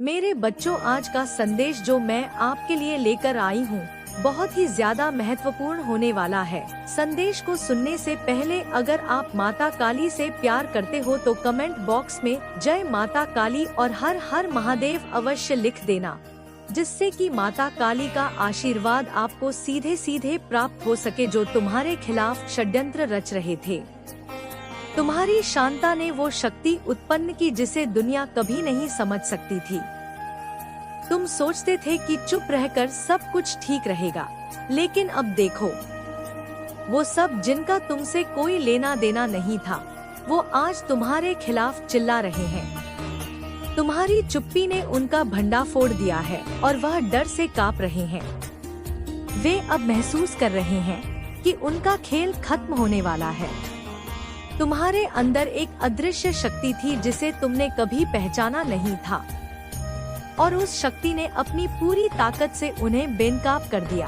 मेरे बच्चों, आज का संदेश जो मैं आपके लिए लेकर आई हूँ बहुत ही ज्यादा महत्वपूर्ण होने वाला है। संदेश को सुनने से पहले अगर आप माता काली से प्यार करते हो तो कमेंट बॉक्स में जय माता काली और हर हर महादेव अवश्य लिख देना, जिससे कि माता काली का आशीर्वाद आपको सीधे सीधे प्राप्त हो सके जो तुम्हारे खिलाफ षड्यंत्र रच रहे थे। तुम्हारी शांता ने वो शक्ति उत्पन्न की जिसे दुनिया कभी नहीं समझ सकती थी। तुम सोचते थे कि चुप रहकर सब कुछ ठीक रहेगा, लेकिन अब देखो, वो सब जिनका तुमसे कोई लेना देना नहीं था, वो आज तुम्हारे खिलाफ चिल्ला रहे हैं। तुम्हारी चुप्पी ने उनका भंडा फोड़ दिया है और वह डर से कांप रहे हैं। वे अब महसूस कर रहे हैं कि उनका खेल खत्म होने वाला है। तुम्हारे अंदर एक अदृश्य शक्ति थी जिसे तुमने कभी पहचाना नहीं था, और उस शक्ति ने अपनी पूरी ताकत से उन्हें बेनकाब कर दिया।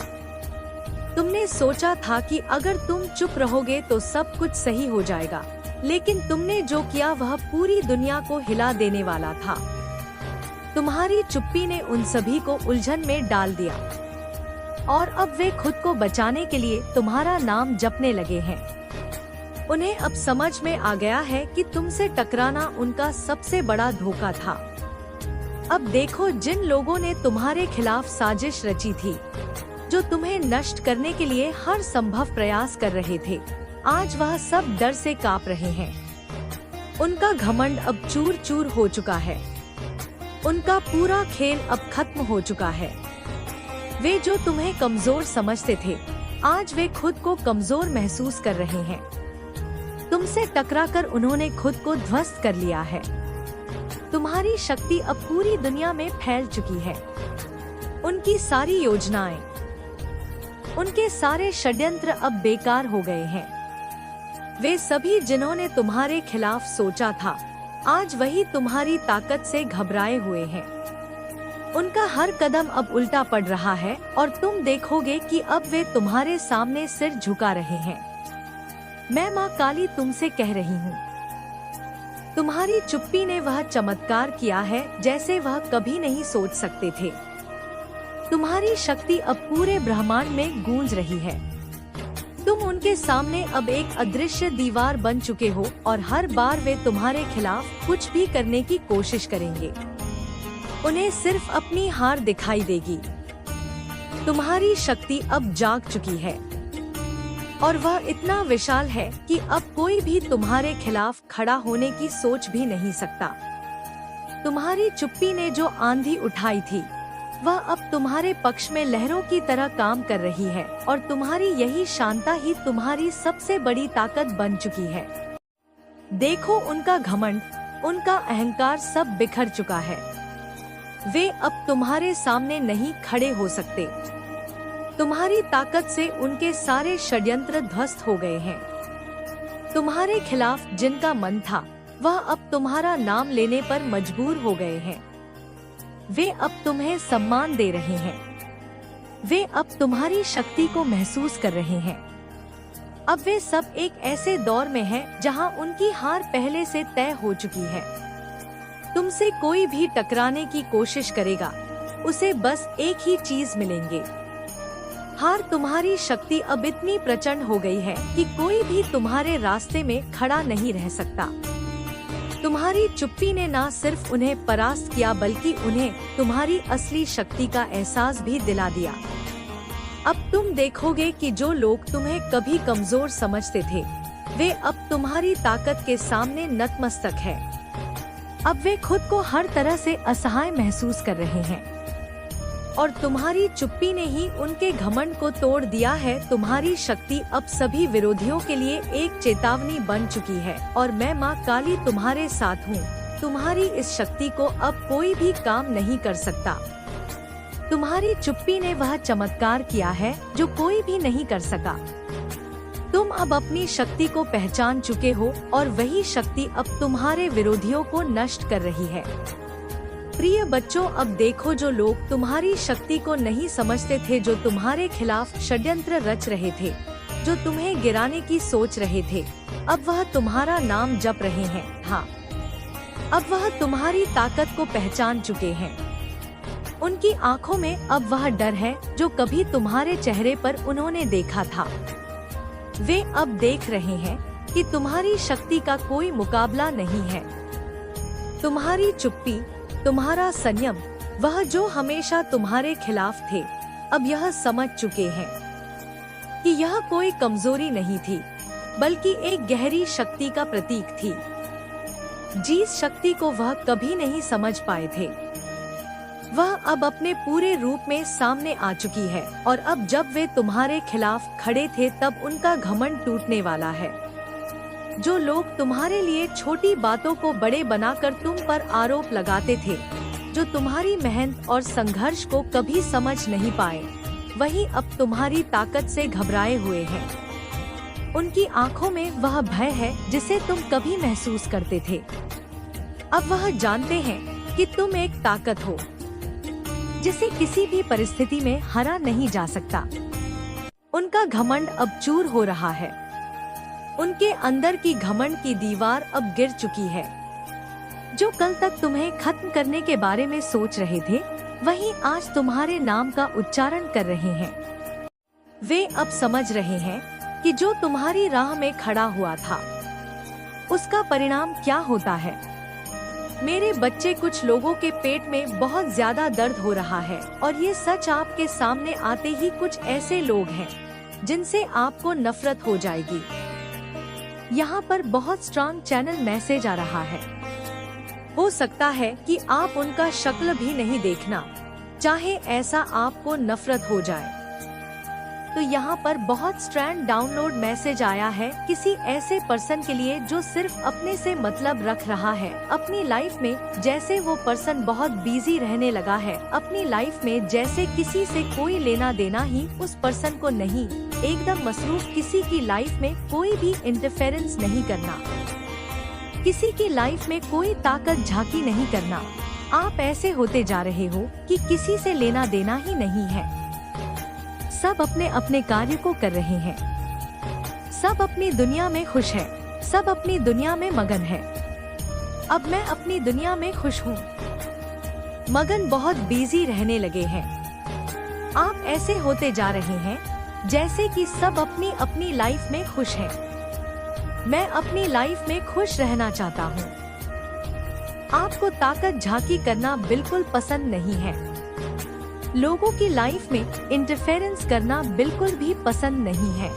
तुमने सोचा था कि अगर तुम चुप रहोगे तो सब कुछ सही हो जाएगा, लेकिन तुमने जो किया वह पूरी दुनिया को हिला देने वाला था। तुम्हारी चुप्पी ने उन सभी को उलझन में डाल दिया, और अब वे खुद को बचाने के लिए तुम्हारा नाम जपने लगे हैं। उन्हें अब समझ में आ गया है कि तुमसे टकराना उनका सबसे बड़ा धोखा था। अब देखो, जिन लोगों ने तुम्हारे खिलाफ साजिश रची थी, जो तुम्हें नष्ट करने के लिए हर संभव प्रयास कर रहे थे, आज वह सब डर से कांप रहे हैं। उनका घमंड अब चूर चूर हो चुका है। उनका पूरा खेल अब खत्म हो चुका है। वे जो तुम्हें कमजोर समझते थे, आज वे खुद को कमजोर महसूस कर रहे हैं। तुमसे टकराकर उन्होंने खुद को ध्वस्त कर लिया है। तुम्हारी शक्ति अब पूरी दुनिया में फैल चुकी है। उनकी सारी योजनाएं, उनके सारे षड्यंत्र अब बेकार हो गए हैं। वे सभी जिन्होंने तुम्हारे खिलाफ सोचा था, आज वही तुम्हारी ताकत से घबराए हुए हैं। उनका हर कदम अब उल्टा पड़ रहा है और तुम देखोगे कि अब वे तुम्हारे सामने सिर झुका रहे हैं। मैं माँ काली तुमसे कह रही हूँ, तुम्हारी चुप्पी ने वह चमत्कार किया है जैसे वह कभी नहीं सोच सकते थे। तुम्हारी शक्ति अब पूरे ब्रह्मांड में गूंज रही है। तुम उनके सामने अब एक अदृश्य दीवार बन चुके हो और हर बार वे तुम्हारे खिलाफ कुछ भी करने की कोशिश करेंगे, उन्हें सिर्फ अपनी हार दिखाई देगी। तुम्हारी शक्ति अब जाग चुकी है और वह इतना विशाल है कि अब कोई भी तुम्हारे खिलाफ खड़ा होने की सोच भी नहीं सकता। तुम्हारी चुप्पी ने जो आंधी उठाई थी, वह अब तुम्हारे पक्ष में लहरों की तरह काम कर रही है और तुम्हारी यही शांता ही तुम्हारी सबसे बड़ी ताकत बन चुकी है। देखो, उनका घमंड, उनका अहंकार सब बिखर चुका है। वे अब तुम्हारे सामने नहीं खड़े हो सकते। तुम्हारी ताकत से उनके सारे षड्यंत्र ध्वस्त हो गए हैं। तुम्हारे खिलाफ जिनका मन था, वह अब तुम्हारा नाम लेने पर मजबूर हो गए हैं। वे अब तुम्हें सम्मान दे रहे हैं। वे अब तुम्हारी शक्ति को महसूस कर रहे हैं। अब वे सब एक ऐसे दौर में हैं जहां उनकी हार पहले से तय हो चुकी है। तुमसे कोई भी टकराने की कोशिश करेगा, उसे बस एक ही चीज मिलेंगे, हार। तुम्हारी शक्ति अब इतनी प्रचंड हो गई है कि कोई भी तुम्हारे रास्ते में खड़ा नहीं रह सकता। तुम्हारी चुप्पी ने न सिर्फ उन्हें परास्त किया बल्कि उन्हें तुम्हारी असली शक्ति का एहसास भी दिला दिया। अब तुम देखोगे कि जो लोग तुम्हें कभी कमजोर समझते थे, वे अब तुम्हारी ताकत के सामने नतमस्तक है। अब वे खुद को हर तरह से असहाय महसूस कर रहे हैं और तुम्हारी चुप्पी ने ही उनके घमंड को तोड़ दिया है। तुम्हारी शक्ति अब सभी विरोधियों के लिए एक चेतावनी बन चुकी है और मैं माँ काली तुम्हारे साथ हूँ। तुम्हारी इस शक्ति को अब कोई भी काम नहीं कर सकता। तुम्हारी चुप्पी ने वह चमत्कार किया है जो कोई भी नहीं कर सका। तुम अब अपनी शक्ति को पहचान चुके हो और वही शक्ति अब तुम्हारे विरोधियों को नष्ट कर रही है। प्रिय बच्चों, अब देखो, जो लोग तुम्हारी शक्ति को नहीं समझते थे, जो तुम्हारे खिलाफ षड्यंत्र रच रहे थे, जो तुम्हें गिराने की सोच रहे थे, अब वह तुम्हारा नाम जप रहे हैं। हाँ, अब वह तुम्हारी ताकत को पहचान चुके हैं। उनकी आंखों में अब वह डर है जो कभी तुम्हारे चेहरे पर उन्होंने देखा था। वे अब देख रहे हैं कि तुम्हारी शक्ति का कोई मुकाबला नहीं है। तुम्हारी चुप्पी, तुम्हारा संयम, वह जो हमेशा तुम्हारे खिलाफ थे, अब यह समझ चुके हैं कि यह कोई कमजोरी नहीं थी, बल्कि एक गहरी शक्ति का प्रतीक थी, जिस शक्ति को वह कभी नहीं समझ पाए थे। वह अब अपने पूरे रूप में सामने आ चुकी है और अब जब वे तुम्हारे खिलाफ खड़े थे तब उनका घमंड टूटने वाला है। जो लोग तुम्हारे लिए छोटी बातों को बड़े बनाकर तुम पर आरोप लगाते थे, जो तुम्हारी मेहनत और संघर्ष को कभी समझ नहीं पाए, वही अब तुम्हारी ताकत से घबराए हुए हैं। उनकी आंखों में वह भय है जिसे तुम कभी महसूस करते थे। अब वह जानते हैं कि तुम एक ताकत हो जिसे किसी भी परिस्थिति में हरा नहीं जा सकता। उनका घमंड अब चूर हो रहा है। उनके अंदर की घमंड की दीवार अब गिर चुकी है। जो कल तक तुम्हें खत्म करने के बारे में सोच रहे थे, वही आज तुम्हारे नाम का उच्चारण कर रहे हैं। वे अब समझ रहे हैं कि जो तुम्हारी राह में खड़ा हुआ था, उसका परिणाम क्या होता है। मेरे बच्चे, कुछ लोगों के पेट में बहुत ज्यादा दर्द हो रहा है और ये सच आपके सामने आते ही कुछ ऐसे लोग हैं जिनसे आपको नफरत हो जाएगी। यहाँ पर बहुत स्ट्रांग चैनल मैसेज आ रहा है। हो सकता है कि आप उनका शक्ल भी नहीं देखना, चाहे ऐसा आपको नफरत हो जाए। तो यहाँ पर बहुत स्ट्रैंड डाउनलोड मैसेज आया है किसी ऐसे पर्सन के लिए जो सिर्फ अपने से मतलब रख रहा है अपनी लाइफ में। जैसे वो पर्सन बहुत बिजी रहने लगा है अपनी लाइफ में, जैसे किसी से कोई लेना देना ही उस पर्सन को नहीं, एकदम मसरूफ, किसी की लाइफ में कोई भी इंटरफेरेंस नहीं करना, किसी की लाइफ में कोई ताकत झांकी नहीं करना। आप ऐसे होते जा रहे हो कि किसी से लेना देना ही नहीं है। सब अपने अपने कार्य को कर रहे हैं। सब अपनी दुनिया में खुश है। सब अपनी दुनिया में मगन है। अब मैं अपनी दुनिया में खुश हूँ। मगन बहुत बिजी रहने लगे हैं। आप ऐसे होते जा रहे हैं जैसे कि सब अपनी अपनी लाइफ में खुश हैं। मैं अपनी लाइफ में खुश रहना चाहता हूँ। आपको ताकत झांकी करना बिल्कुल पसंद नहीं है। लोगों की लाइफ में इंटरफेरेंस करना बिल्कुल भी पसंद नहीं है।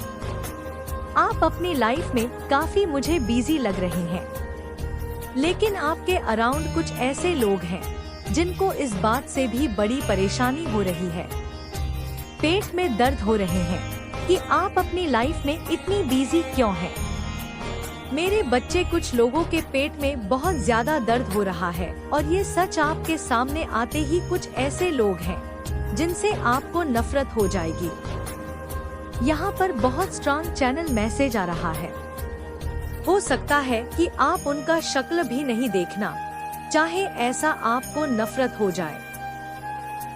आप अपनी लाइफ में काफी मुझे बिजी लग रहे हैं, लेकिन आपके अराउंड कुछ ऐसे लोग हैं जिनको इस बात से भी बड़ी परेशानी हो रही है। पेट में दर्द हो रहे हैं कि आप अपनी लाइफ में इतनी बिजी क्यों हैं। मेरे बच्चे, कुछ लोगों के पेट में बहुत ज्यादा दर्द हो रहा है और ये सच आपके सामने आते ही कुछ ऐसे लोग हैं जिनसे आपको नफरत हो जाएगी। यहाँ पर बहुत स्ट्रांग चैनल मैसेज आ रहा है। हो सकता है कि आप उनका शक्ल भी नहीं देखना, चाहे ऐसा आपको नफरत हो जाए।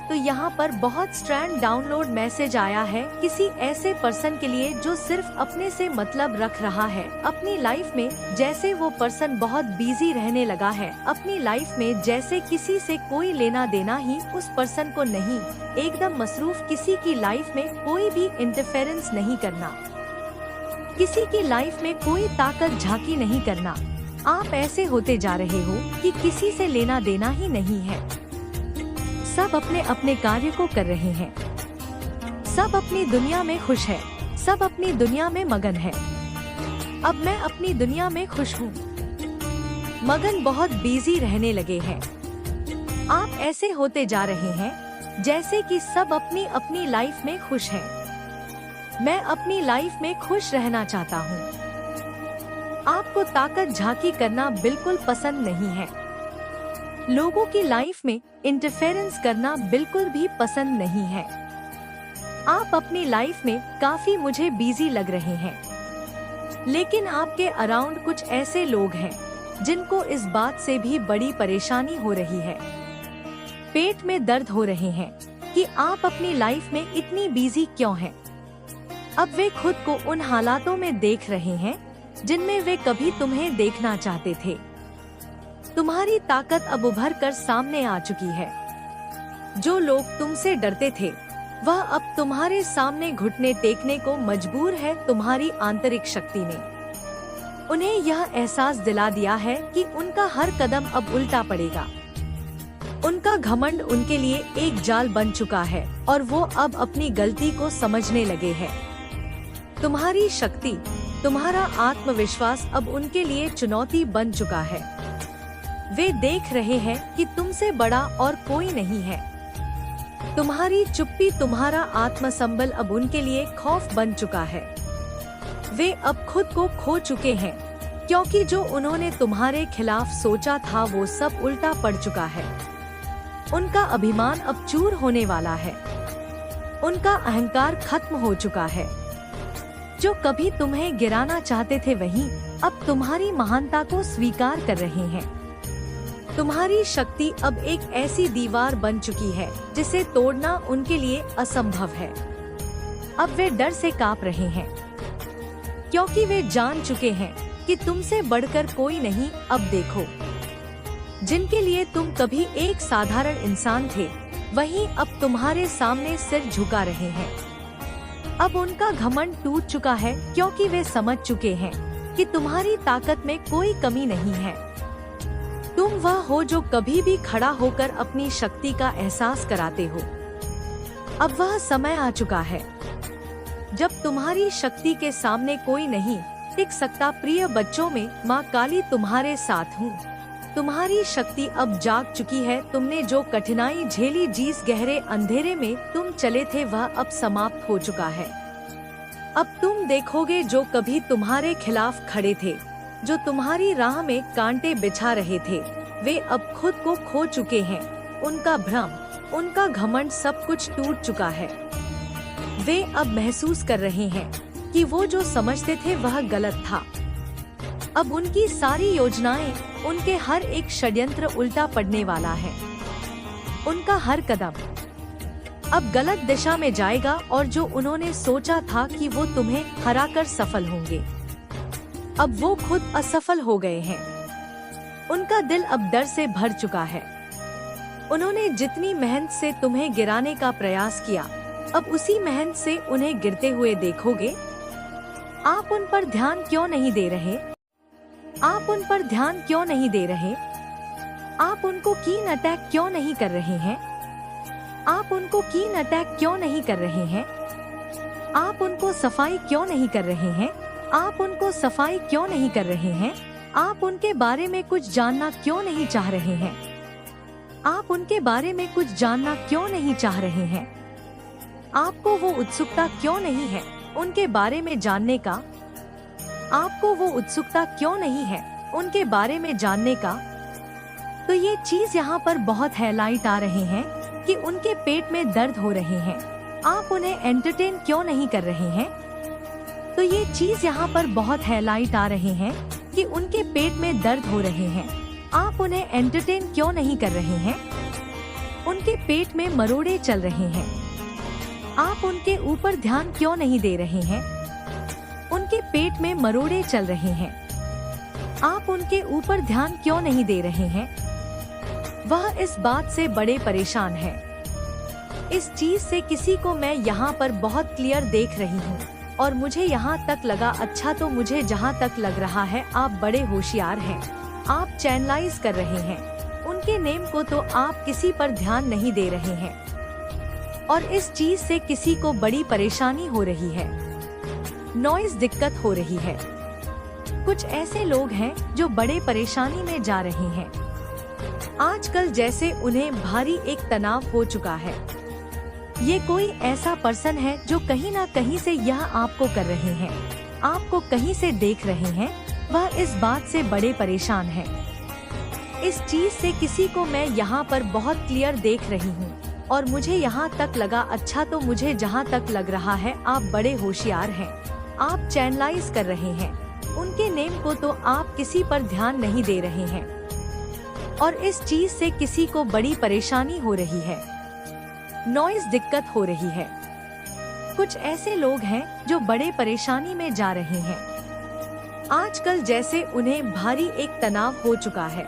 तो यहाँ पर बहुत स्ट्रैंड डाउनलोड मैसेज आया है किसी ऐसे पर्सन के लिए जो सिर्फ अपने से मतलब रख रहा है अपनी लाइफ में। जैसे वो पर्सन बहुत बिजी रहने लगा है अपनी लाइफ में, जैसे किसी से कोई लेना देना ही उस पर्सन को नहीं, एकदम मसरूफ, किसी की लाइफ में कोई भी इंटरफेरेंस नहीं करना, किसी की लाइफ में कोई ताकत झांकी नहीं करना। आप ऐसे होते जा रहे हो कि किसी से लेना देना ही नहीं है। सब अपने अपने कार्य को कर रहे हैं। सब अपनी दुनिया में खुश है। सब अपनी दुनिया में मगन है। अब मैं अपनी दुनिया में खुश हूँ। मगन बहुत बिजी रहने लगे हैं। आप ऐसे होते जा रहे हैं जैसे कि सब अपनी अपनी लाइफ में खुश हैं। मैं अपनी लाइफ में खुश रहना चाहता हूँ। आपको ताकत झांकी करना बिल्कुल पसंद नहीं है। लोगों की लाइफ में इंटरफेरेंस करना बिल्कुल भी पसंद नहीं है। आप अपनी लाइफ में काफी मुझे बिजी लग रहे हैं, लेकिन आपके अराउंड कुछ ऐसे लोग हैं जिनको इस बात से भी बड़ी परेशानी हो रही है। पेट में दर्द हो रहे हैं कि आप अपनी लाइफ में इतनी बिजी क्यों हैं। अब वे खुद को उन हालातों में देख रहे हैं जिनमें वे कभी तुम्हें देखना चाहते थे। तुम्हारी ताकत अब उभर कर सामने आ चुकी है। जो लोग तुमसे डरते थे वह अब तुम्हारे सामने घुटने टेकने को मजबूर है। तुम्हारी आंतरिक शक्ति ने उन्हें यह एहसास दिला दिया है कि उनका हर कदम अब उल्टा पड़ेगा। उनका घमंड उनके लिए एक जाल बन चुका है और वो अब अपनी गलती को समझने लगे हैं। तुम्हारी शक्ति, तुम्हारा आत्मविश्वास अब उनके लिए चुनौती बन चुका है। वे देख रहे हैं कि तुमसे बड़ा और कोई नहीं है। तुम्हारी चुप्पी, तुम्हारा आत्मसंबल अब उनके लिए खौफ बन चुका है। वे अब खुद को खो चुके हैं क्योंकि जो उन्होंने तुम्हारे खिलाफ सोचा था वो सब उल्टा पड़ चुका है। उनका अभिमान अब चूर होने वाला है। उनका अहंकार खत्म हो चुका है। जो कभी तुम्हें गिराना चाहते थे वही अब तुम्हारी महानता को स्वीकार कर रहे हैं। तुम्हारी शक्ति अब एक ऐसी दीवार बन चुकी है जिसे तोड़ना उनके लिए असंभव है। अब वे डर से कांप रहे हैं क्योंकि वे जान चुके हैं कि तुमसे बढ़कर कोई नहीं। अब देखो, जिनके लिए तुम कभी एक साधारण इंसान थे वही अब तुम्हारे सामने सिर झुका रहे हैं। अब उनका घमंड टूट चुका है क्योंकि वे समझ चुके हैं कि तुम्हारी ताकत में कोई कमी नहीं है। तुम वह हो जो कभी भी खड़ा होकर अपनी शक्ति का एहसास कराते हो। अब वह समय आ चुका है जब तुम्हारी शक्ति के सामने कोई नहीं टिक सकता। प्रिय बच्चों, में माँ काली तुम्हारे साथ हूँ। तुम्हारी शक्ति अब जाग चुकी है। तुमने जो कठिनाई झेली, जिस गहरे अंधेरे में तुम चले थे वह अब समाप्त हो चुका है। अब तुम देखोगे जो कभी तुम्हारे खिलाफ खड़े थे, जो तुम्हारी राह में कांटे बिछा रहे थे, वे अब खुद को खो चुके हैं। उनका भ्रम, उनका घमंड सब कुछ टूट चुका है। वे अब महसूस कर रहे हैं कि वो जो समझते थे वह गलत था। अब उनकी सारी योजनाएं, उनके हर एक षड्यंत्र उल्टा पड़ने वाला है। उनका हर कदम अब गलत दिशा में जाएगा और जो उन्होंने सोचा था कि वो तुम्हें हराकर सफल होंगे, अब वो खुद असफल हो गए हैं। उनका दिल अब डर से भर चुका है। उन्होंने जितनी मेहनत से तुम्हें गिराने का प्रयास किया, अब उसी मेहनत से उन्हें गिरते हुए देखोगे। आप उन पर ध्यान क्यों नहीं दे रहे? आप उन पर ध्यान क्यों नहीं दे रहे? आप उनको कीन अटैक क्यों नहीं कर रहे हैं? आप उनको कीन अटैक क्यों नहीं कर रहे हैं? आप उनको सफाई क्यों नहीं कर रहे हैं? आप उनको सफाई क्यों नहीं कर रहे हैं? आप उनके बारे में कुछ जानना क्यों नहीं चाह रहे हैं? आप उनके बारे में कुछ जानना क्यों नहीं चाह रहे हैं? आपको वो उत्सुकता क्यों नहीं है उनके बारे में जानने का? आपको वो उत्सुकता क्यों नहीं है उनके बारे में जानने का? तो ये चीज यहाँ पर बहुत हाईलाइट आ रहे हैं कि उनके पेट में दर्द हो रहे हैं। आप उन्हें एंटरटेन क्यों नहीं कर रहे हैं? तो ये चीज यहाँ पर बहुत हाईलाइट आ रहे हैं कि उनके पेट में दर्द हो रहे हैं। आप उन्हें एंटरटेन क्यों नहीं कर रहे हैं? उनके पेट में मरोड़े चल रहे हैं। आप उनके ऊपर ध्यान क्यों नहीं दे रहे हैं? उनके पेट में मरोड़े चल रहे हैं। आप उनके ऊपर ध्यान क्यों नहीं दे रहे हैं? वह इस बात से बड़े परेशान है। इस चीज से किसी को मैं यहाँ पर बहुत क्लियर देख रही हूँ और मुझे यहाँ तक लगा, अच्छा तो मुझे जहाँ तक लग रहा है आप बड़े होशियार हैं। आप चैनलाइज कर रहे हैं उनके नेम को, तो आप किसी पर ध्यान नहीं दे रहे हैं और इस चीज से किसी को बड़ी परेशानी हो रही है। नॉइज दिक्कत हो रही है। कुछ ऐसे लोग हैं जो बड़े परेशानी में जा रहे हैं आजकल, जैसे उन्हें भारी एक तनाव हो चुका है। ये कोई ऐसा पर्सन है जो कहीं ना कहीं से यह आपको कर रहे हैं, आपको कहीं से देख रहे हैं। वह इस बात से बड़े परेशान है। इस चीज से किसी को मैं यहाँ पर बहुत क्लियर देख रही हूँ और मुझे यहाँ तक लगा, अच्छा तो मुझे जहाँ तक लग रहा है आप बड़े होशियार हैं। आप चैनलाइज कर रहे हैं उनके नेम को, तो आप किसी पर ध्यान नहीं दे रहे हैं और इस चीज से किसी को बड़ी परेशानी हो रही है। नॉइज दिक्कत हो रही है। कुछ ऐसे लोग हैं जो बड़े परेशानी में जा रहे हैं आजकल, जैसे उन्हें भारी एक तनाव हो चुका है।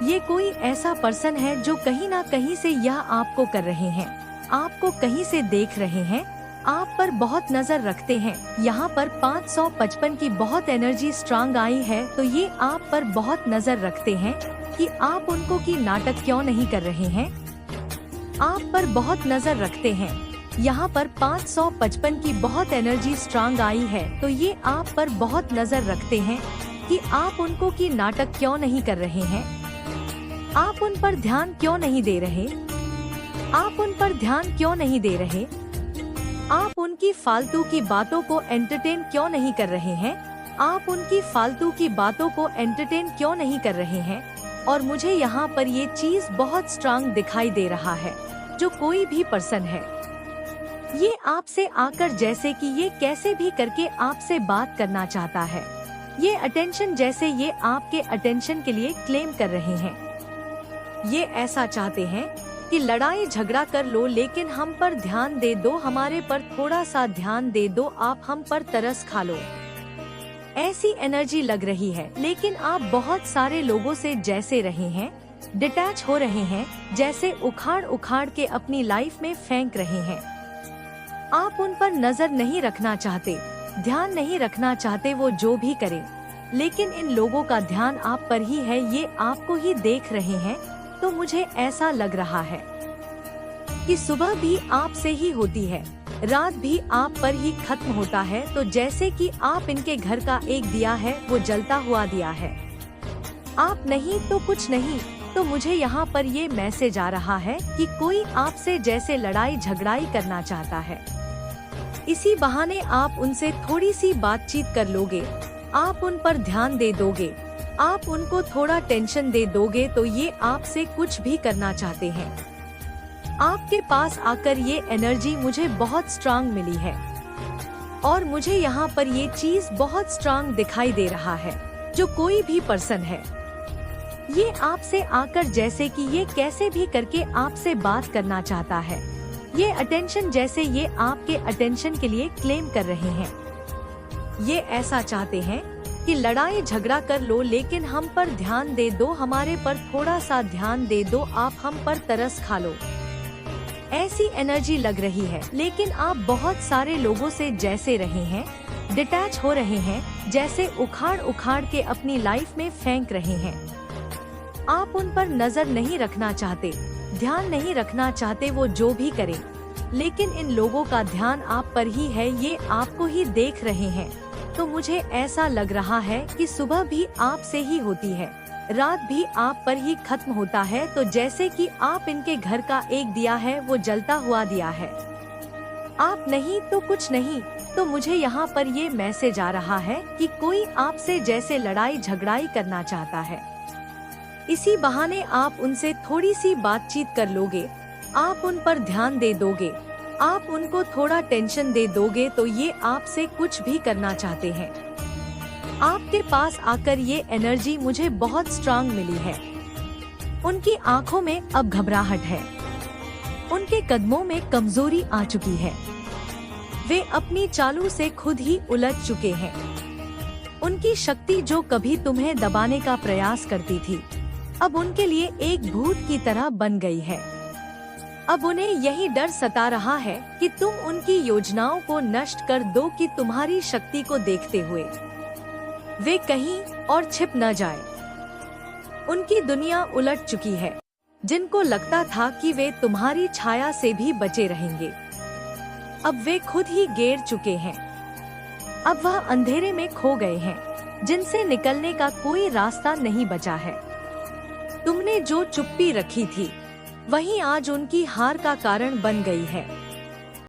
ये कोई ऐसा पर्सन है जो कहीं ना कहीं से यह आपको कर रहे हैं, आपको कहीं से देख रहे हैं, आप पर बहुत नजर रखते हैं। यहाँ पर 555 की बहुत एनर्जी स्ट्रांग आई है, तो ये आप पर बहुत नजर रखते हैं कि आप उनको की नाटक क्यों नहीं कर रहे हैं। आप पर बहुत नजर रखते हैं। यहाँ पर 555 की बहुत एनर्जी स्ट्रांग आई है, तो ये आप पर बहुत नजर रखते हैं कि आप उनको की नाटक क्यों नहीं कर रहे हैं। आप उन पर ध्यान क्यों नहीं दे रहे, आप उन पर ध्यान क्यों नहीं दे रहे, आप उनकी फालतू की बातों को एंटरटेन क्यों नहीं कर रहे हैं, आप उनकी फालतू की बातों को एंटरटेन क्यों नहीं कर रहे हैं। और मुझे यहाँ पर ये चीज बहुत स्ट्रांग दिखाई दे रहा है। जो कोई भी पर्सन है, ये आपसे आकर जैसे कि ये कैसे भी करके आपसे बात करना चाहता है। ये अटेंशन जैसे ये आपके अटेंशन के लिए क्लेम कर रहे हैं। ये ऐसा चाहते हैं कि लड़ाई झगड़ा कर लो, लेकिन हम पर ध्यान दे दो, हमारे पर थोड़ा सा ध्यान दे दो, आप हम पर तरस खा लो। ऐसी एनर्जी लग रही है। लेकिन आप बहुत सारे लोगों से जैसे रहे हैं, डिटैच हो रहे हैं, जैसे उखाड़ उखाड़ के अपनी लाइफ में फेंक रहे हैं। आप उन पर नजर नहीं रखना चाहते, ध्यान नहीं रखना चाहते, वो जो भी करे, लेकिन इन लोगों का ध्यान आप पर ही है, ये आपको ही देख रहे हैं। तो मुझे ऐसा लग रहा है कि सुबह भी आपसे ही होती है, रात भी आप पर ही खत्म होता है। तो जैसे कि आप इनके घर का एक दिया है, वो जलता हुआ दिया है। आप नहीं तो कुछ नहीं। तो मुझे यहाँ पर ये मैसेज आ रहा है कि कोई आपसे जैसे लड़ाई झगड़ाई करना चाहता है। इसी बहाने आप उनसे थोड़ी सी बातचीत कर लोगे, आप उन पर ध्यान दे दोगे, आप उनको थोड़ा टेंशन दे दोगे, तो ये आपसे कुछ भी करना चाहते हैं। आपके पास आकर ये एनर्जी मुझे बहुत स्ट्रांग मिली है और मुझे यहाँ पर ये चीज बहुत स्ट्रांग दिखाई दे रहा है। जो कोई भी पर्सन है, ये आपसे आकर जैसे कि ये कैसे भी करके आपसे बात करना चाहता है। ये अटेंशन जैसे ये आपके अटेंशन के लिए क्लेम कर रहे हैं। ये ऐसा चाहते हैं कि लड़ाई झगड़ा कर लो, लेकिन हम पर ध्यान दे दो, हमारे पर थोड़ा सा ध्यान दे दो, आप हम पर तरस खा लो। ऐसी एनर्जी लग रही है। लेकिन आप बहुत सारे लोगों से जैसे रहे हैं, डिटैच हो रहे हैं, जैसे उखाड़ उखाड़ के अपनी लाइफ में फेंक रहे हैं। आप उन पर नजर नहीं रखना चाहते, ध्यान नहीं रखना चाहते, वो जो भी करे, लेकिन इन लोगों का ध्यान आप पर ही है, ये आपको ही देख रहे हैं। तो मुझे ऐसा लग रहा है कि सुबह भी आपसे ही होती है, रात भी आप पर ही खत्म होता है। तो जैसे कि आप इनके घर का एक दिया है, वो जलता हुआ दिया है। आप नहीं तो कुछ नहीं। तो मुझे यहाँ पर ये मैसेज आ रहा है कि कोई आपसे जैसे लड़ाई झगड़ाई करना चाहता है। इसी बहाने आप उनसे थोड़ी सी बातचीत कर लोगे, आप उन पर ध्यान दे दोगे, आप उनको थोड़ा टेंशन दे दोगे, तो ये आपसे कुछ भी करना चाहते हैं। आपके पास आकर ये एनर्जी मुझे बहुत स्ट्रांग मिली है। उनकी आंखों में अब घबराहट है, उनके कदमों में कमजोरी आ चुकी है, वे अपनी चालों से खुद ही उलझ चुके हैं। उनकी शक्ति जो कभी तुम्हें दबाने का प्रयास करती थी, अब उनके लिए एक भूत की तरह बन गई है। अब उन्हें यही डर सता रहा है कि तुम उनकी योजनाओं को नष्ट कर दो, कि तुम्हारी शक्ति को देखते हुए वे कहीं और छिप न जाए। उनकी दुनिया उलट चुकी है। जिनको लगता था कि वे तुम्हारी छाया से भी बचे रहेंगे, अब वे खुद ही गिर चुके हैं। अब वह अंधेरे में खो गए हैं, जिनसे निकलने का कोई रास्ता नहीं बचा है। तुमने जो चुप्पी रखी थी, वही आज उनकी हार का कारण बन गई है।